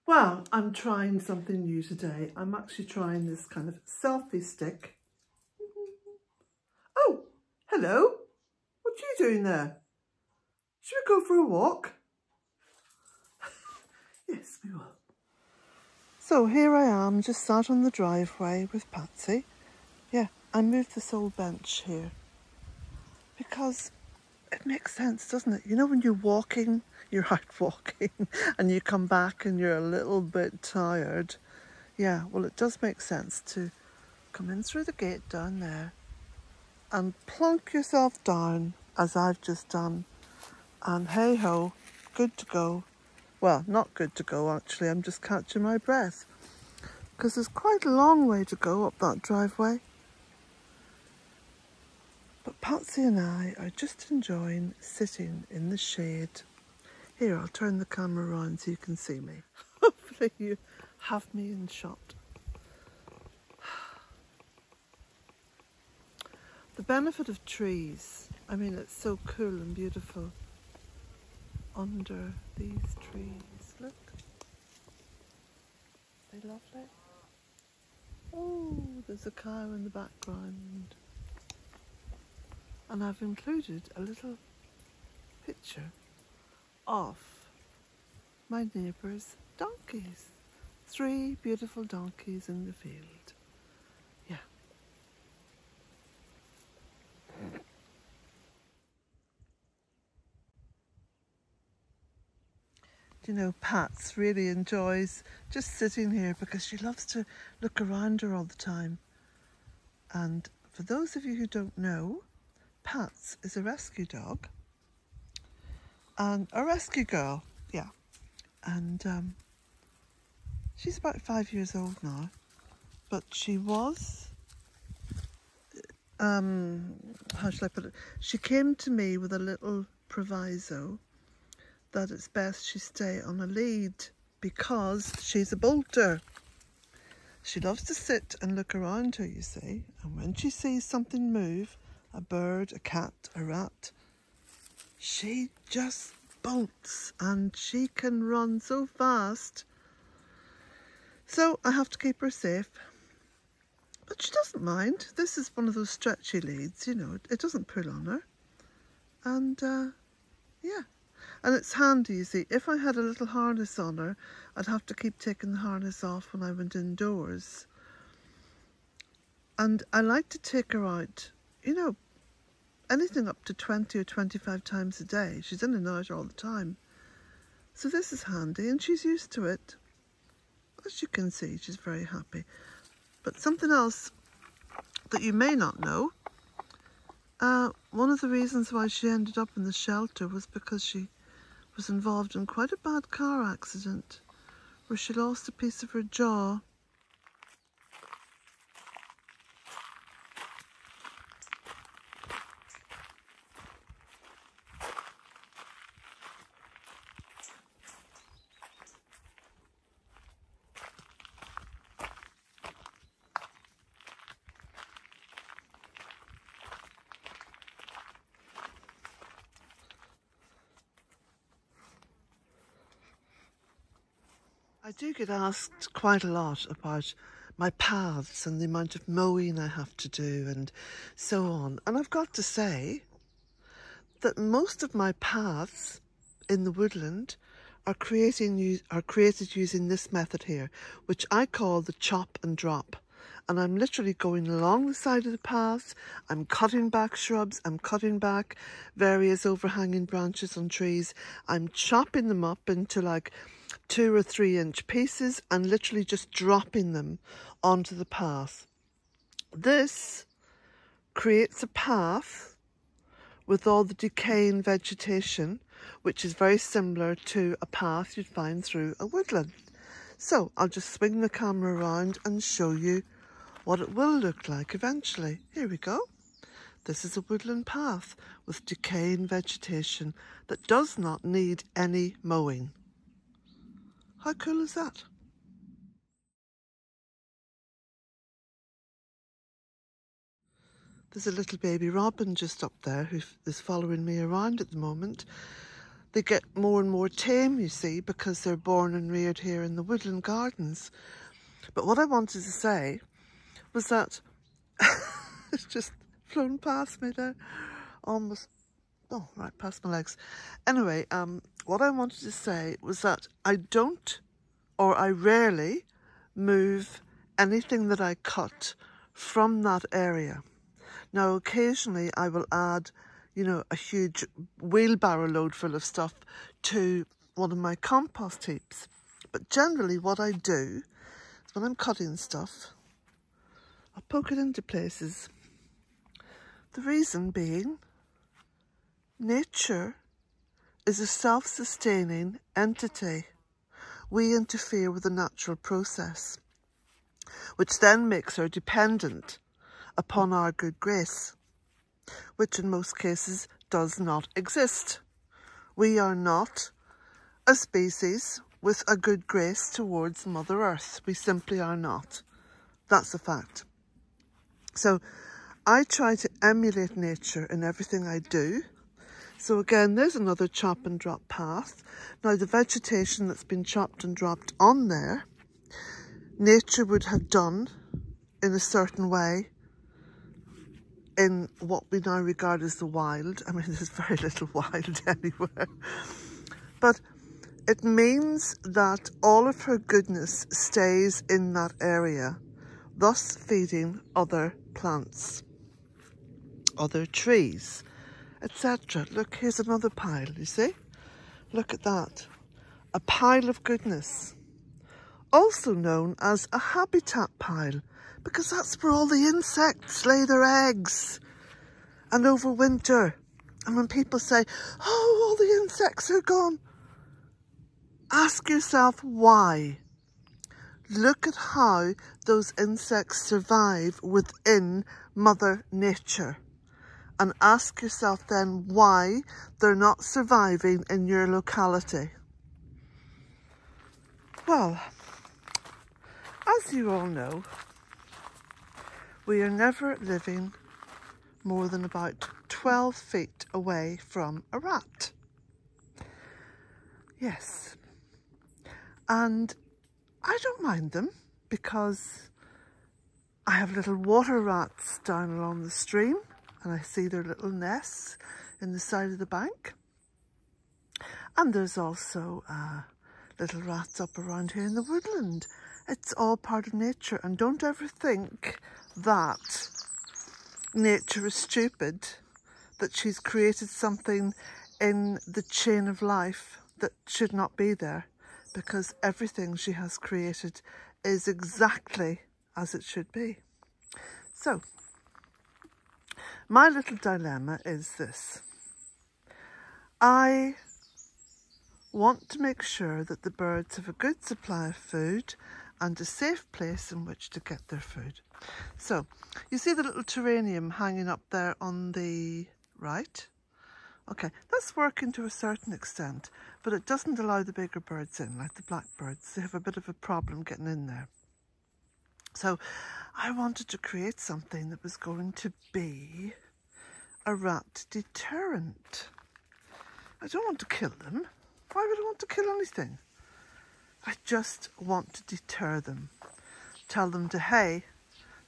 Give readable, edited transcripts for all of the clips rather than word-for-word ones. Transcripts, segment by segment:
Well, I'm trying something new today. I'm actually trying this kind of selfie stick. Oh, hello. What are you doing there? Should we go for a walk? Yes, we will. So here I am, just sat on the driveway with Patsy. Yeah, I moved this old bench here because it makes sense, doesn't it? You know, when you're walking, you're out walking and you come back and you're a little bit tired. Yeah, well, it does make sense to come in through the gate down there and plonk yourself down as I've just done. And hey ho, good to go. Well, not good to go actually, I'm just catching my breath because there's quite a long way to go up that driveway. But Patsy and I are just enjoying sitting in the shade. Here, I'll turn the camera around so you can see me. Hopefully you have me in shot. The benefit of trees, I mean, it's so cool and beautiful under these trees. Look, are they lovely? Oh, there's a cow in the background. And I've included a little picture of my neighbour's donkeys. 3 beautiful donkeys in the field. Yeah. You know, Pats really enjoys just sitting here because she loves to look around her all the time. And for those of you who don't know, Pats is a rescue dog and a rescue girl, yeah. And she's about 5 years old now, but she was, how shall I put it? She came to me with a little proviso that it's best she stay on a lead because she's a bolter. She loves to sit and look around her, you see, and when she sees something move, a bird, a cat, a rat, she just bolts and she can run so fast. So I have to keep her safe. But she doesn't mind. This is one of those stretchy leads, you know, it doesn't pull on her. And yeah. And it's handy, you see. If I had a little harness on her, I'd have to keep taking the harness off when I went indoors. And I like to take her out, you know, anything up to 20 or 25 times a day. She's in and out all the time. So this is handy and she's used to it. As you can see, she's very happy. But something else that you may not know, one of the reasons why she ended up in the shelter was because she was involved in quite a bad car accident where she lost a piece of her jaw. I do get asked quite a lot about my paths and the amount of mowing I have to do and so on. And I've got to say that most of my paths in the woodland are created using this method here, which I call the chop and drop. And I'm literally going along the side of the path, I'm cutting back shrubs, I'm cutting back various overhanging branches on trees, I'm chopping them up into like 2 or 3 inch pieces and literally just dropping them onto the path. This creates a path with all the decaying vegetation, which is very similar to a path you'd find through a woodland. So I'll just swing the camera around and show you what it will look like eventually. Here we go. This is a woodland path with decaying vegetation that does not need any mowing. How cool is that? There's a little baby robin just up there who is following me around at the moment. they get more and more tame, you see, because they're born and reared here in the woodland gardens. But what I wanted to say was that it's just flown past me there, almost, oh, right past my legs. Anyway, what I wanted to say was that I don't, or I rarely move anything that I cut from that area. Now, occasionally I will add, you know, a huge wheelbarrow load full of stuff to one of my compost heaps. But generally what I do is when I'm cutting stuff, I'll poke it into places. The reason being, nature is a self-sustaining entity. We interfere with the natural process, which then makes her dependent upon our good grace, which in most cases does not exist. We are not a species with a good grace towards Mother Earth. We simply are not. That's a fact. So I try to emulate nature in everything I do. So again, there's another chop and drop path. Now the vegetation that's been chopped and dropped on there, nature would have done in a certain way in what we now regard as the wild. I mean, there's very little wild anywhere. But it means that all of her goodness stays in that area, thus feeding other plants, other trees, etc. Look, here's another pile, you see? Look at that. A pile of goodness. Also known as a habitat pile, because that's where all the insects lay their eggs and overwinter. And when people say, oh, all the insects are gone, ask yourself why. Look at how those insects survive within Mother Nature. And ask yourself then why they're not surviving in your locality. Well, as you all know, we are never living more than about 12 feet away from a rat. Yes. And I don't mind them because I have little water rats down along the stream and I see their little nests in the side of the bank. And there's also little rats up around here in the woodland. It's all part of nature, and don't ever think that nature is stupid, that she's created something in the chain of life that should not be there, because everything she has created is exactly as it should be. So, my little dilemma is this. I want to make sure that the birds have a good supply of food and a safe place in which to get their food. So, you see the little terrarium hanging up there on the right? Okay, that's working to a certain extent, but it doesn't allow the bigger birds in, like the blackbirds. They have a bit of a problem getting in there. So, I wanted to create something that was going to be a rat deterrent. I don't want to kill them. Why would I want to kill anything? I just want to deter them. Tell them to, hey,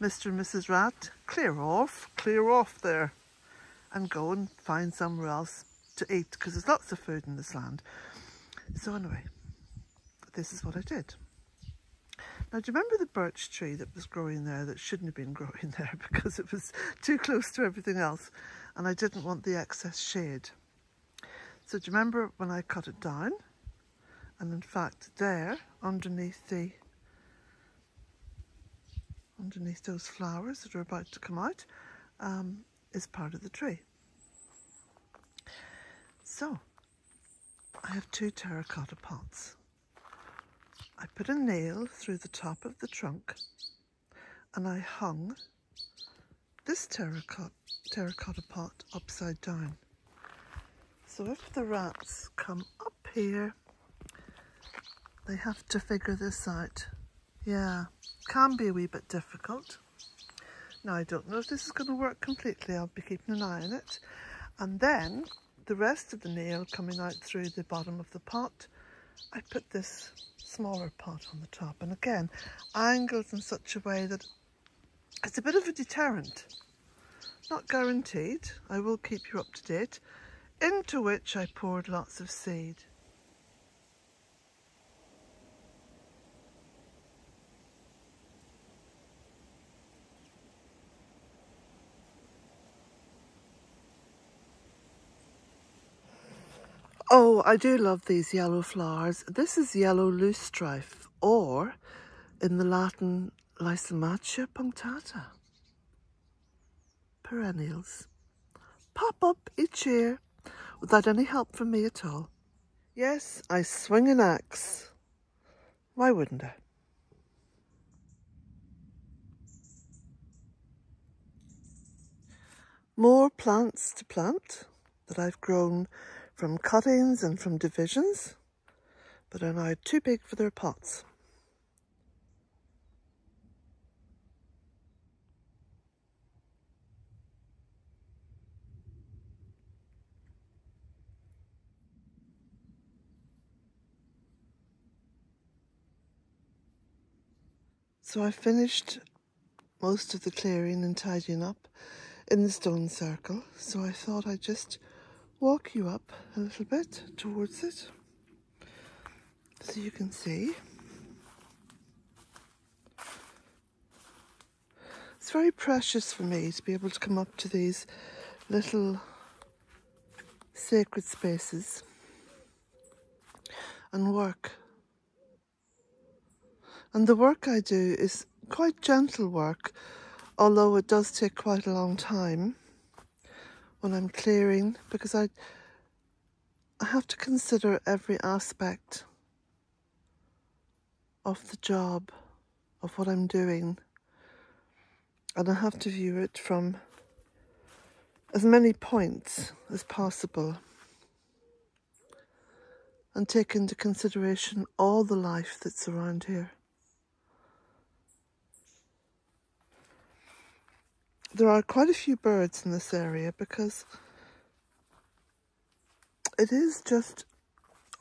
Mr. and Mrs. Rat, clear off there, and go and find somewhere else to eat, because there's lots of food in this land. So anyway, this is what I did. Now, do you remember the birch tree that was growing there that shouldn't have been growing there because it was too close to everything else and I didn't want the excess shade? So do you remember when I cut it down? And in fact, there, underneath those flowers that are about to come out, is part of the tree. So, I have 2 terracotta pots. I put a nail through the top of the trunk and I hung this terracotta pot upside down. So if the rats come up here, they have to figure this out. Yeah, can be a wee bit difficult. Now, I don't know if this is going to work completely. I'll be keeping an eye on it. And then the rest of the nail coming out through the bottom of the pot, I put this smaller pot on the top, and again angled in such a way that it's a bit of a deterrent. Not guaranteed, I will keep you up to date, into which I poured lots of seed. Oh, I do love these yellow flowers. This is yellow loosestrife, or in the Latin, Lysimachia punctata. Perennials. Pop up each year without any help from me at all. Yes, I swing an axe. Why wouldn't I? More plants to plant that I've grown from cuttings and from divisions, but are now too big for their pots. So I finished most of the clearing and tidying up in the stone circle, so I thought I'd just walk you up a little bit towards it so you can see. It's very precious for me to be able to come up to these little sacred spaces and work. And the work I do is quite gentle work, although it does take quite a long time when I'm clearing, because I have to consider every aspect of the job, of what I'm doing, and I have to view it from as many points as possible and take into consideration all the life that's around here. There are quite a few birds in this area because it is just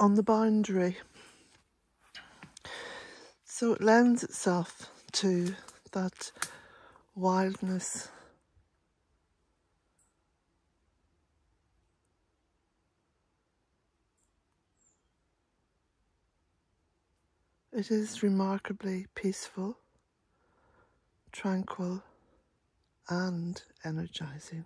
on the Bandruí, so it lends itself to that wildness. It is remarkably peaceful, tranquil, and energizing.